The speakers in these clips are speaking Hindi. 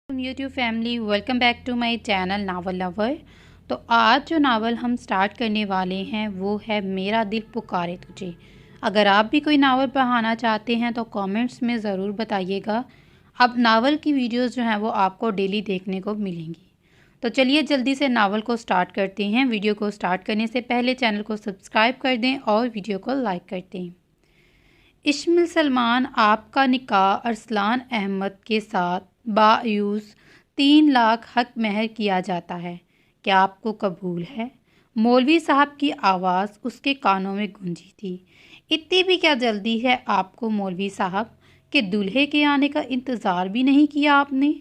YouTube family, welcome back to my channel novel lover. तो आज जो नावल हम स्टार्ट करने वाले हैं वो है मेरा दिल पुकारे तुझे। अगर आप भी कोई नावल पढ़ाना चाहते हैं तो कमेंट्स में ज़रूर बताइएगा। अब नावल की वीडियोस जो हैं वो आपको डेली देखने को मिलेंगी। तो चलिए जल्दी से नावल को स्टार्ट करते हैं। वीडियो को स्टार्ट करने से पहले चैनल को सब्सक्राइब कर दें और वीडियो को लाइक कर दें। इस्माइल सलमान आपका निकाह अरसलान अहमद के साथ बायूस 3 लाख हक महर किया जाता है। क्या आपको कबूल है? मौलवी साहब की आवाज़ उसके कानों में गूंजी थी। इतनी भी क्या जल्दी है आपको मौलवी साहब के दूल्हे के आने का इंतज़ार भी नहीं किया आपने?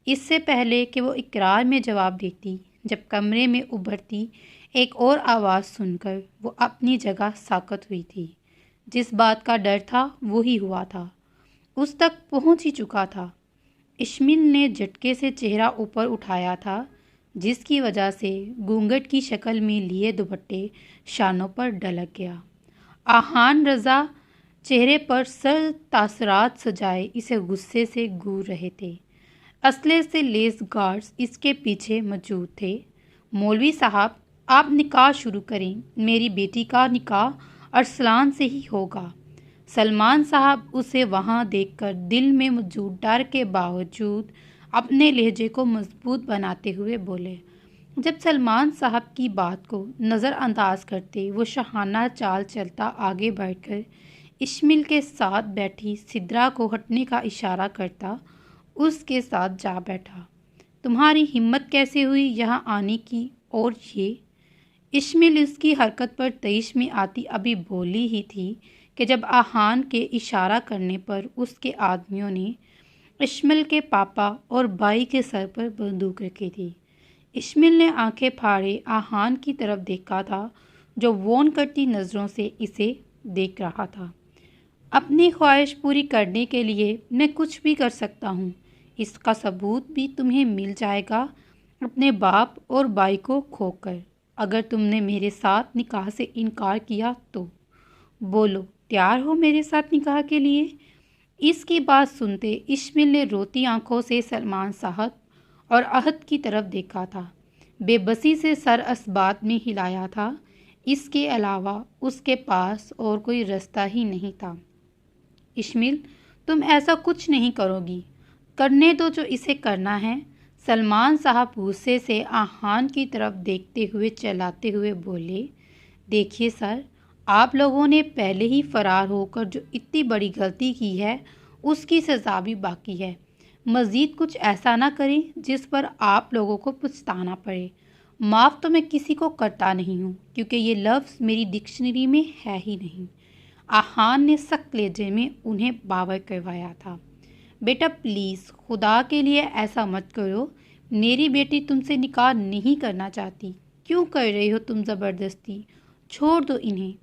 इससे पहले कि वो इकरार में जवाब देती, जब कमरे में उभरती एक और आवाज़ सुनकर वो अपनी जगह साकत हुई थी। जिस बात का डर था वो ही हुआ था, उस तक पहुंच ही चुका था। इस्माइल ने झटके से चेहरा ऊपर उठाया था, जिसकी वजह से घूंघट की शक्ल में लिए दुपट्टे शानों पर ढलक गया। आहान रज़ा चेहरे पर सर तासरात सजाए इसे गुस्से से घूर रहे थे। असले से लेस गार्ड्स इसके पीछे मौजूद थे। मौलवी साहब, आप निकाह शुरू करें। मेरी बेटी का निकाह अरसलान से ही होगा। सलमान साहब उसे वहां देखकर दिल में मौजूद डर के बावजूद अपने लहजे को मजबूत बनाते हुए बोले। जब सलमान साहब की बात को नज़रअंदाज करते वो शाहाना चाल चलता आगे बढ़कर इस्माइल के साथ बैठी सिद्रा को हटने का इशारा करता उसके साथ जा बैठा। तुम्हारी हिम्मत कैसे हुई यहाँ आने की? और ये? इस्माइल उसकी हरकत पर तईश में आती अभी बोली ही थी कि जब आहान के इशारा करने पर उसके आदमियों ने इस्माइल के पापा और भाई के सर पर बंदूक रखी थी। इस्माइल ने आंखें फाड़े आहान की तरफ देखा था, जो वॉन करती नज़रों से इसे देख रहा था। अपनी ख्वाहिश पूरी करने के लिए मैं कुछ भी कर सकता हूँ। इसका सबूत भी तुम्हें मिल जाएगा अपने बाप और भाई को खोकर। अगर तुमने मेरे साथ निकाह से इनकार किया तो बोलो, तैयार हो मेरे साथ निकाह के लिए? इसकी बात सुनते इस्माइल ने रोती आंखों से सलमान साहब और अहद की तरफ देखा था। बेबसी से सर असबात में हिलाया था। इसके अलावा उसके पास और कोई रास्ता ही नहीं था। इस्माइल, तुम ऐसा कुछ नहीं करोगी। करने दो जो इसे करना है। सलमान साहब गुस्से से आहान की तरफ देखते हुए चलाते हुए बोले। देखिए सर, आप लोगों ने पहले ही फरार होकर जो इतनी बड़ी गलती की है उसकी सज़ा भी बाकी है। मज़ीद कुछ ऐसा ना करें जिस पर आप लोगों को पछताना पड़े। माफ़ तो मैं किसी को करता नहीं हूँ, क्योंकि ये लफ्ज़ मेरी डिक्शनरी में है ही नहीं। आहान ने सख्त लहजे में उन्हें बावर करवाया था। बेटा प्लीज़, खुदा के लिए ऐसा मत करो। मेरी बेटी तुमसे निकाह नहीं करना चाहती। क्यों कर रही हो तुम ज़बरदस्ती? छोड़ दो इन्हें।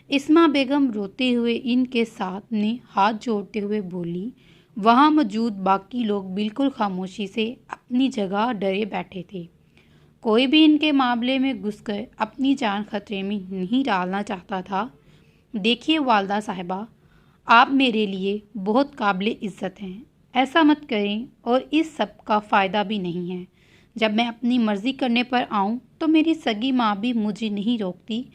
इस्मा बेगम रोते हुए इनके साथ ने हाथ जोड़ते हुए बोली। वहाँ मौजूद बाकी लोग बिल्कुल खामोशी से अपनी जगह डरे बैठे थे। कोई भी इनके मामले में घुसकर अपनी जान खतरे में नहीं डालना चाहता था। देखिए वालदा साहिबा, आप मेरे लिए बहुत काबिल इज़्ज़त हैं। ऐसा मत करें और इस सब का फ़ायदा भी नहीं है। जब मैं अपनी मर्ज़ी करने पर आऊँ तो मेरी सगी माँ भी मुझे नहीं रोकती,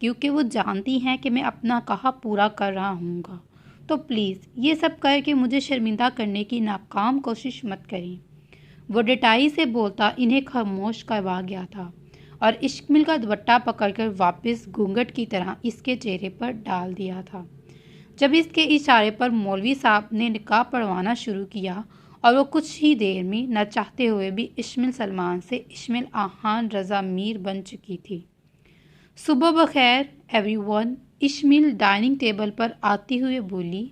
क्योंकि वो जानती हैं कि मैं अपना कहा पूरा कर रहा हूँगा। तो प्लीज़ ये सब करके मुझे शर्मिंदा करने की नाकाम कोशिश मत करें। वो डटाई से बोलता इन्हें खामोश करवा गया था और इस्माइल का दुपट्टा पकड़कर वापस घूंघट की तरह इसके चेहरे पर डाल दिया था। जब इसके इशारे पर मौलवी साहब ने निकाह पढ़वाना शुरू किया और वो कुछ ही देर में न चाहते हुए भी इस्माइल सलमान से इस्माइल आहान रज़ा मीर बन चुकी थी। सुबह बखैर एवरीवन, इस्माइल डाइनिंग टेबल पर आती हुए बोली।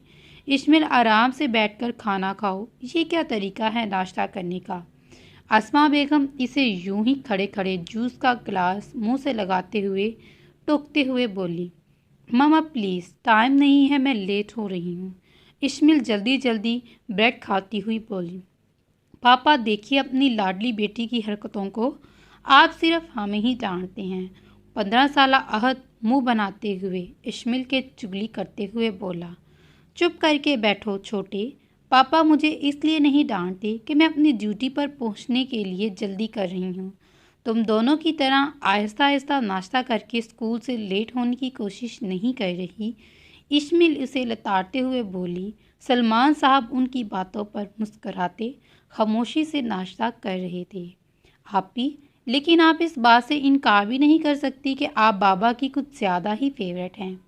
इस्माइल, आराम से बैठकर खाना खाओ। ये क्या तरीका है नाश्ता करने का? अस्मा बेगम इसे यूं ही खड़े खड़े जूस का गिलास मुंह से लगाते हुए टोकते हुए बोली। मामा प्लीज़, टाइम नहीं है, मैं लेट हो रही हूँ। इस्माइल जल्दी जल्दी ब्रेड खाती हुई बोली। पापा देखिए अपनी लाडली बेटी की हरकतों को। आप सिर्फ हमें ही डांटते हैं। 15 साला अहद मुंह बनाते हुए इस्माइल के चुगली करते हुए बोला। चुप करके बैठो छोटे। पापा मुझे इसलिए नहीं डांटते कि मैं अपनी ड्यूटी पर पहुंचने के लिए जल्दी कर रही हूं। तुम दोनों की तरह आहिस्ता आहिस्ता नाश्ता करके स्कूल से लेट होने की कोशिश नहीं कर रही। इश्मिल उसे लताड़ते हुए बोली। सलमान साहब उनकी बातों पर मुस्कराते खामोशी से नाश्ता कर रहे थे। आप भी, लेकिन आप इस बात से इनकार भी नहीं कर सकती कि आप बाबा की कुछ ज़्यादा ही फेवरेट हैं।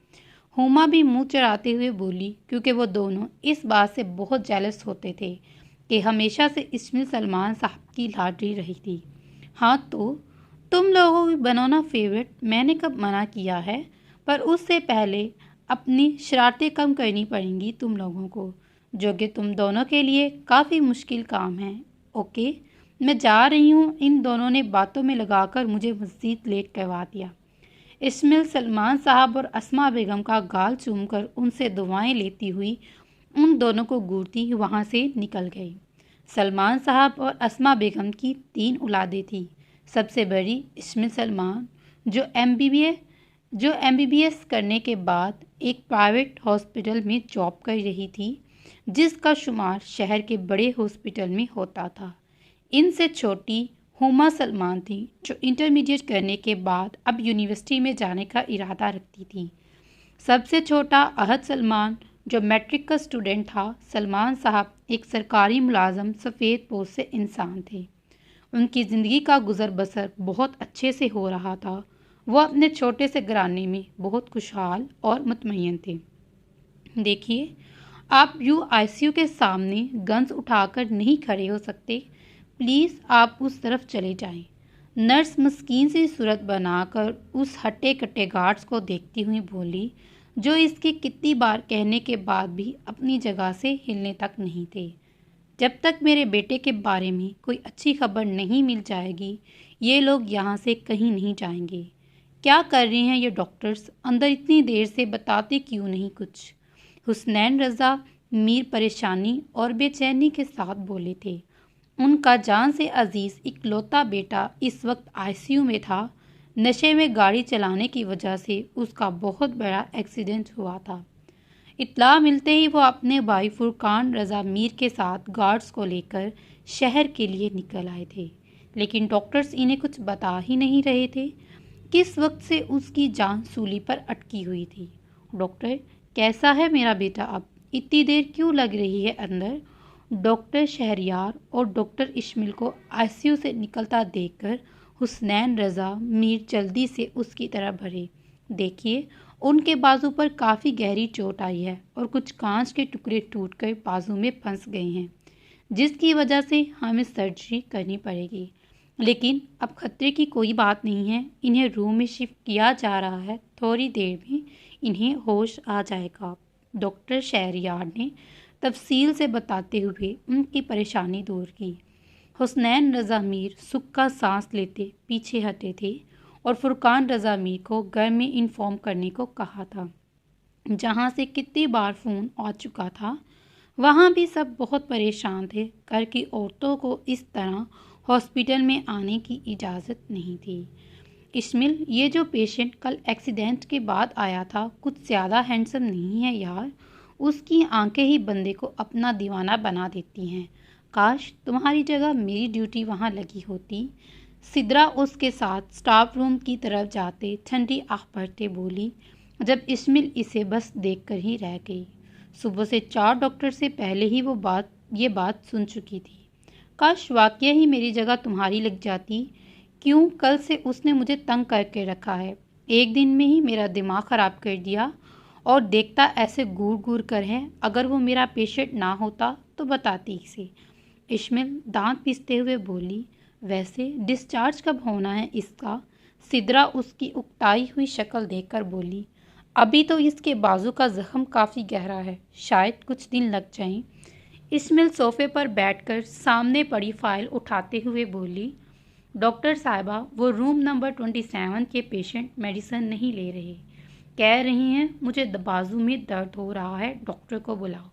हुमा भी मुंह चढ़ाते हुए बोली, क्योंकि वो दोनों इस बात से बहुत जेलस होते थे कि हमेशा से इस्मिल सलमान साहब की लाडली रही थी। हाँ तो तुम लोगों की बनाना फेवरेट मैंने कब मना किया है, पर उससे पहले अपनी शरारतें कम करनी पड़ेंगी तुम लोगों को, जो कि तुम दोनों के लिए काफ़ी मुश्किल काम है। ओके, मैं जा रही हूँ। इन दोनों ने बातों में लगाकर मुझे मज़ीद लेट करवा दिया। इस्माइल सलमान साहब और अस्मा बेगम का गाल चूमकर उनसे दुआएं लेती हुई उन दोनों को घूरती वहाँ से निकल गई। सलमान साहब और अस्मा बेगम की 3 औलादें थी। सबसे बड़ी इस्माइल सलमान, जो एमबीबीएस करने के बाद एक प्राइवेट हॉस्पिटल में जॉब कर रही थी, जिसका शुमार शहर के बड़े हॉस्पिटल में होता था। इनसे छोटी हुमा सलमान थी, जो इंटरमीडिएट करने के बाद अब यूनिवर्सिटी में जाने का इरादा रखती थी। सबसे छोटा अहद सलमान, जो मैट्रिक का स्टूडेंट था। सलमान साहब एक सरकारी मुलाजम सफ़ेद पोश से इंसान थे। उनकी ज़िंदगी का गुजर बसर बहुत अच्छे से हो रहा था। वो अपने छोटे से घराने में बहुत खुशहाल और मुतमईन थे। देखिए, आप आईसीयू के सामने गन्स उठाकर नहीं खड़े हो सकते। प्लीज़ आप उस तरफ चले जाएं। नर्स मस्कीन सी सूरत बनाकर उस हट्टे कट्टे गार्ड्स को देखती हुई बोली, जो इसके कितनी बार कहने के बाद भी अपनी जगह से हिलने तक नहीं थे। जब तक मेरे बेटे के बारे में कोई अच्छी खबर नहीं मिल जाएगी, ये लोग यहाँ से कहीं नहीं जाएंगे। क्या कर रहे हैं ये डॉक्टर्स अंदर इतनी देर से, बताते क्यों नहीं कुछ? हुसनैन रज़ा मीर परेशानी और बेचैनी के साथ बोले थे। उनका जान से अजीज़ इकलौता बेटा इस वक्त आईसीयू में था। नशे में गाड़ी चलाने की वजह से उसका बहुत बड़ा एक्सीडेंट हुआ था। इत्तला मिलते ही वो अपने भाई फुरकान रज़ा मीर के साथ गार्ड्स को लेकर शहर के लिए निकल आए थे, लेकिन डॉक्टर्स इन्हें कुछ बता ही नहीं रहे थे। किस वक्त से उसकी जान सूली पर अटकी हुई थी। डॉक्टर, कैसा है मेरा बेटा? अब इतनी देर क्यों लग रही है अंदर? डॉक्टर शहरयार और डॉक्टर इस्माइल को आईसीयू से निकलता देखकर हुसनैन रज़ा मीर जल्दी से उसकी तरफ बढ़े। देखिए, उनके बाजू पर काफ़ी गहरी चोट आई है और कुछ कांच के टुकड़े टूटकर बाजू में फंस गए हैं, जिसकी वजह से हमें सर्जरी करनी पड़ेगी। लेकिन अब खतरे की कोई बात नहीं है। इन्हें रूम में शिफ्ट किया जा रहा है। थोड़ी देर में इन्हें होश आ जाएगा। डॉक्टर शहरयार ने तफसील से बताते हुए उनकी परेशानी दूर की। हुसनैन रज़ा मीर सुख का सांस लेते पीछे हटे थे और फुरकान रज़ा मीर को घर में इन्फॉर्म करने को कहा था। जहाँ से कितनी बार फ़ोन आ चुका था, वहाँ भी सब बहुत परेशान थे। घर की औरतों को इस तरह हॉस्पिटल में आने की इजाज़त नहीं थी। इस्माइल, ये जो पेशेंट कल एक्सीडेंट के बाद आया था, कुछ ज़्यादा हैंडसम नहीं है यार। उसकी आंखें ही बंदे को अपना दीवाना बना देती हैं। काश तुम्हारी जगह मेरी ड्यूटी वहाँ लगी होती। सिद्रा उसके साथ स्टाफ रूम की तरफ जाते ठंडी आह भरते बोली, जब इस्माइल इसे बस देखकर ही रह गई। सुबह से 4 डॉक्टर से पहले ही वो ये बात सुन चुकी थी। काश वाकई ही मेरी जगह तुम्हारी लग जाती। क्यों, कल से उसने मुझे तंग करके रखा है। एक दिन में ही मेरा दिमाग ख़राब कर दिया और देखता ऐसे घूर घूर कर है। अगर वो मेरा पेशेंट ना होता तो बताती इसे। इस्माइल दांत पीसते हुए बोली, वैसे डिस्चार्ज कब होना है इसका? सिद्रा उसकी उकताई हुई शक्ल देखकर बोली, अभी तो इसके बाजू का जख्म काफ़ी गहरा है, शायद कुछ दिन लग जाएं। इस्माइल सोफे पर बैठकर सामने पड़ी फाइल उठाते हुए बोली, डॉक्टर साहिबा, वो रूम नंबर 27 के पेशेंट मेडिसिन नहीं ले रहे। कह रही हैं मुझे बाजू में दर्द हो रहा है, डॉक्टर को बुलाओ।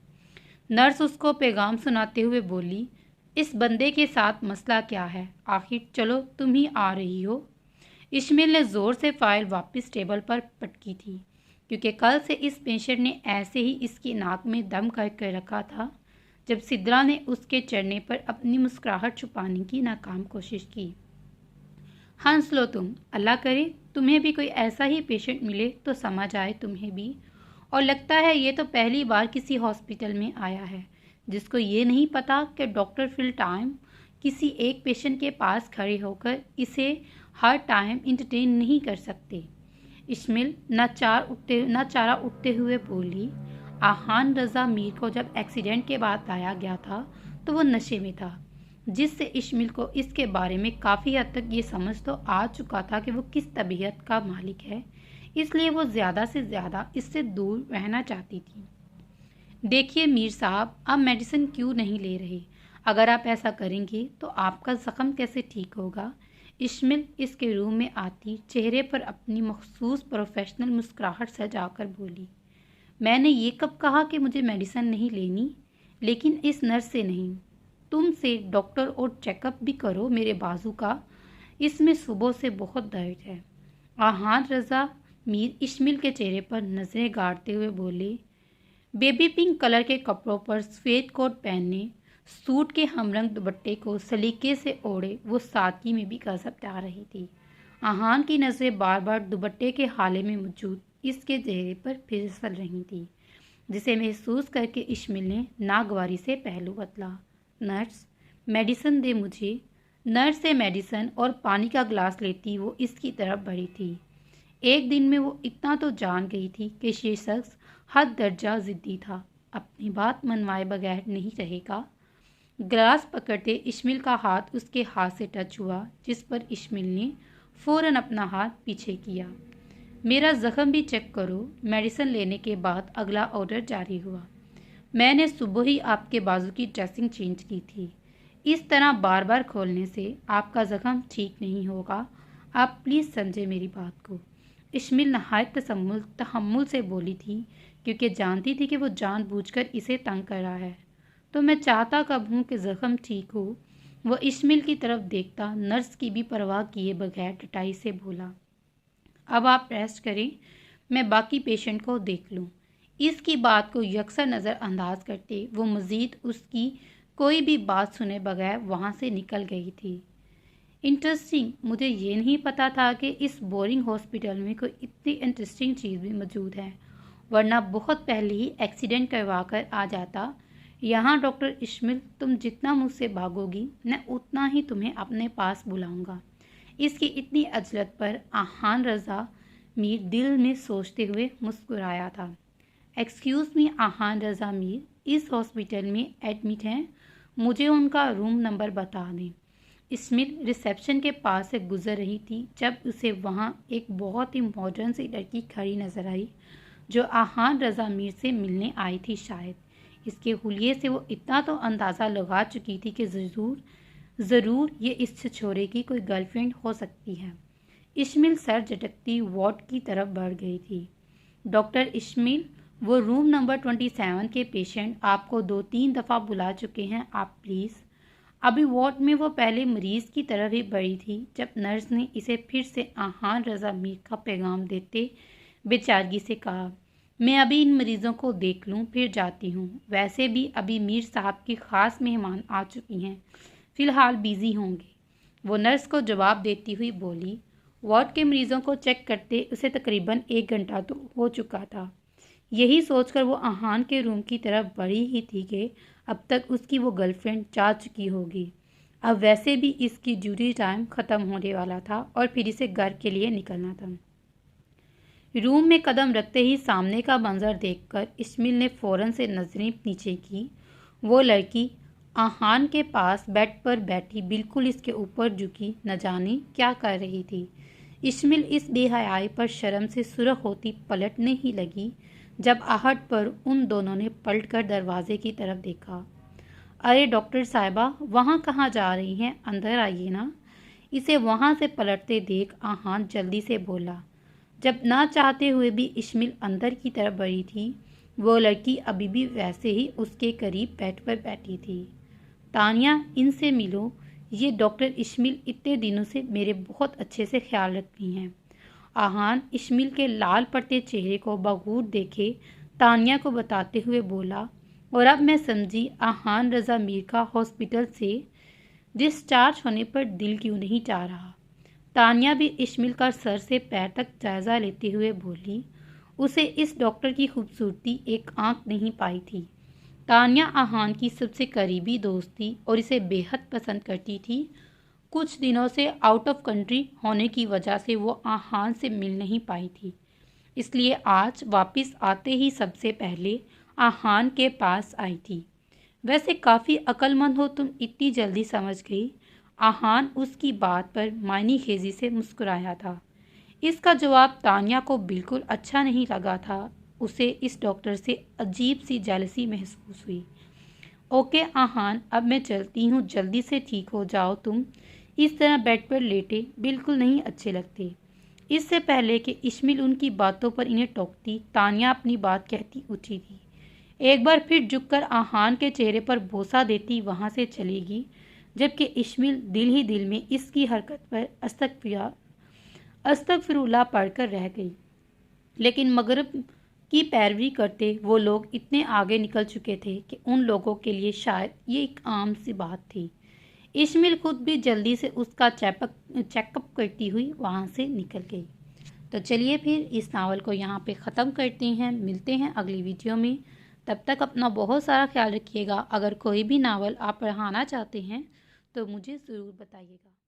नर्स उसको पैगाम सुनाते हुए बोली, इस बंदे के साथ मसला क्या है? आखिर चलो तुम ही आ रही हो। इस्माइल ने ज़ोर से फाइल वापस टेबल पर पटकी थी, क्योंकि कल से इस पेशेंट ने ऐसे ही इसकी नाक में दम करके रखा था। जब सिद्रा ने उसके चढ़ने पर अपनी मुस्कुराहट छुपाने की नाकाम कोशिश की। हंस लो तुम, अल्लाह करे तुम्हें भी कोई ऐसा ही पेशेंट मिले तो समझ आए तुम्हें भी। और लगता है ये तो पहली बार किसी हॉस्पिटल में आया है जिसको ये नहीं पता कि डॉक्टर फुल टाइम किसी एक पेशेंट के पास खड़े होकर इसे हर टाइम इंटरटेन नहीं कर सकते। इस्माइल चारा उठते हुए बोली, आहान रज़ा मीर को जब एक्सीडेंट के बाद लाया गया था तो वो नशे में था, जिससे इस्माइल को इसके बारे में काफ़ी हद तक ये समझ तो आ चुका था कि वो किस तबीयत का मालिक है, इसलिए वो ज़्यादा से ज़्यादा इससे दूर रहना चाहती थी। देखिए मीर साहब, आप मेडिसिन क्यों नहीं ले रहे? अगर आप ऐसा करेंगे तो आपका ज़ख्म कैसे ठीक होगा? इस्माइल इसके रूम में आती चेहरे पर अपनी मखसूस प्रोफेशनल मुस्कुराहट सजाकर बोली, मैंने ये कब कहा कि मुझे मेडिसिन नहीं लेनी? लेकिन इस नर्स से नहीं, तुम से डॉक्टर और चेकअप भी करो मेरे बाजू का, इसमें सुबह से बहुत दर्द है। आहान रज़ा मीर इस्माइल के चेहरे पर नज़रें गाड़ते हुए बोले, बेबी पिंक कलर के कपड़ों पर सफ़ेद कोट पहने, सूट के हमरंग दुपट्टे को सलीके से ओढ़े वो सादगी में भी गज़ब ढा रही थी। आहान की नज़रें बार बार दुपट्टे के हाले में मौजूद इसके चेहरे पर फिसल रही थी, जिसे महसूस करके इस्माइल ने नागवारी से पहलू बदला। नर्स, मेडिसिन दे मुझे। नर्स से मेडिसिन और पानी का ग्लास लेती वो इसकी तरफ बढ़ी थी। एक दिन में वो इतना तो जान गई थी कि ये शख्स हद दर्जा ज़िद्दी था, अपनी बात मनवाए बगैर नहीं रहेगा। ग्लास पकड़ते इस्माइल का हाथ उसके हाथ से टच हुआ, जिस पर इस्माइल ने फ़ौरन अपना हाथ पीछे किया। मेरा ज़ख्म भी चेक करो। मेडिसिन लेने के बाद अगला ऑर्डर जारी हुआ। मैंने सुबह ही आपके बाजू की ड्रेसिंग चेंज की थी। इस तरह बार बार खोलने से आपका ज़ख्म ठीक नहीं होगा। आप प्लीज़ समझे मेरी बात को। इस्माइल नहायत तहम्मुल से बोली थी, क्योंकि जानती थी कि वो जानबूझकर इसे तंग कर रहा है। तो मैं चाहता कब हूँ कि ज़ख्म ठीक हो। वो इस्माइल की तरफ देखता नर्स की भी परवाह किए बगैर डटाई से बोला, अब आप रेस्ट करें, मैं बाकी पेशेंट को देख लूँ। इसकी बात को यकसर नज़रअंदाज करते वो मज़ीद उसकी कोई भी बात सुने बगैर वहाँ से निकल गई थी। इंटरेस्टिंग, मुझे ये नहीं पता था कि इस बोरिंग हॉस्पिटल में कोई इतनी इंटरेस्टिंग चीज़ भी मौजूद है, वरना बहुत पहले ही एक्सीडेंट करवा कर आ जाता। यहाँ डॉक्टर इस्माइल, तुम जितना मुझसे भागोगी मैं उतना ही तुम्हें अपने पास बुलाऊंगा। इसकी इतनी अजलत पर आहान रज़ा मीर दिल में सोचते हुए मुस्कुराया था। एक्सक्यूज़ मी आहान रज़ा मीर, इस हॉस्पिटल में एडमिट हैं, मुझे उनका रूम नंबर बता दें। इस्माइल रिसेप्शन के पास से गुजर रही थी जब उसे वहाँ एक बहुत ही मॉडर्न सी लड़की खड़ी नजर आई, जो आहान रज़ा मीर से मिलने आई थी। शायद इसके हुलिये से वो इतना तो अंदाज़ा लगा चुकी थी कि ज़रूर ये इस छोरे की कोई गर्लफ्रेंड हो सकती है। इस्माइल सर झटकती वार्ड की तरफ बढ़ गई थी। डॉक्टर इस्माइल, वो रूम नंबर 27 के पेशेंट आपको 2-3 दफ़ा बुला चुके हैं, आप प्लीज़। अभी वार्ड में वो पहले मरीज़ की तरफ ही बढ़ी थी जब नर्स ने इसे फिर से आहान रज़ा मीर का पैगाम देते बेचारगी से कहा, मैं अभी इन मरीज़ों को देख लूँ फिर जाती हूँ। वैसे भी अभी मीर साहब की ख़ास मेहमान आ चुकी हैं, फ़िलहाल बिज़ी होंगे। वो नर्स को जवाब देती हुई बोली, वार्ड के मरीज़ों को चेक करते उसे तकरीबन 1 घंटा तो हो चुका था। यही सोचकर वो आहान के रूम की तरफ बढ़ी ही थी कि अब तक उसकी वो गर्लफ्रेंड जा चुकी होगी। अब वैसे भी इसकी ड्यूटी टाइम ख़त्म होने वाला था और फिर इसे घर के लिए निकलना था। रूम में कदम रखते ही सामने का मंजर देखकर इस्माइल ने फ़ौरन से नज़रें नीचे की। वो लड़की आहान के पास बेड पर बैठी बिल्कुल इसके ऊपर झुकी न जाने क्या कर रही थी। इस्माइल इस बेहयाई पर शर्म से सुर्ख होती पलटने ही लगी जब आहट पर उन दोनों ने पलटकर दरवाजे की तरफ देखा। अरे डॉक्टर साहिबा, वहाँ कहाँ जा रही हैं? अंदर आइए ना। इसे वहाँ से पलटते देख आहान जल्दी से बोला। जब ना चाहते हुए भी इस्माइल अंदर की तरफ बढ़ी थी, वो लड़की अभी भी वैसे ही उसके करीब बेड पर बैठी थी। तानिया, इनसे मिलो, ये डॉक्टर इस्माइल इतने दिनों से मेरे बहुत अच्छे से ख्याल रखती हैं। आहान इस्माइल के लाल पड़ते चेहरे को बगौर देखे तानिया को बताते हुए बोला, और अब मैं समझी आहान रज़ा मीर का हॉस्पिटल से डिस्चार्ज होने पर दिल क्यों नहीं चाह रहा। तानिया भी इश्मिल का सर से पैर तक जायज़ा लेते हुए बोली, उसे इस डॉक्टर की खूबसूरती एक आंख नहीं पाई थी। तानिया आहान की सबसे करीबी दोस्त थी और इसे बेहद पसंद करती थी। कुछ दिनों से आउट ऑफ कंट्री होने की वजह से वो आहान से मिल नहीं पाई थी, इसलिए आज वापस आते ही सबसे पहले आहान के पास आई थी। वैसे काफ़ी अक्लमंद हो तुम, इतनी जल्दी समझ गई। आहान उसकी बात पर मायनी खेजी से मुस्कुराया था। इसका जवाब तानिया को बिल्कुल अच्छा नहीं लगा था। उसे इस डॉक्टर से अजीब सी जेलसी महसूस हुई। ओके आहान, अब मैं चलती हूँ, जल्दी से ठीक हो जाओ तुम। इस तरह बेड पर लेटे बिल्कुल नहीं अच्छे लगते। इससे पहले कि इश्मिल उनकी बातों पर इन्हें टोकती, तानिया अपनी बात कहती उठी थी। एक बार फिर झुककर आहान के चेहरे पर बोसा देती वहाँ से चलेगी, जबकि इश्मिल दिल ही दिल में इसकी हरकत पर अस्तगफिरुल्लाह पढ़कर रह गई। लेकिन मगरिब की पैरवी करते वो लोग इतने आगे निकल चुके थे कि उन लोगों के लिए शायद ये एक आम सी बात थी। इश्मिल खुद भी जल्दी से उसका चेकअप करती हुई वहाँ से निकल गई। तो चलिए फिर इस नावल को यहाँ पे ख़त्म करते हैं। मिलते हैं अगली वीडियो में। तब तक अपना बहुत सारा ख्याल रखिएगा। अगर कोई भी नावल आप पढ़ाना चाहते हैं तो मुझे ज़रूर बताइएगा।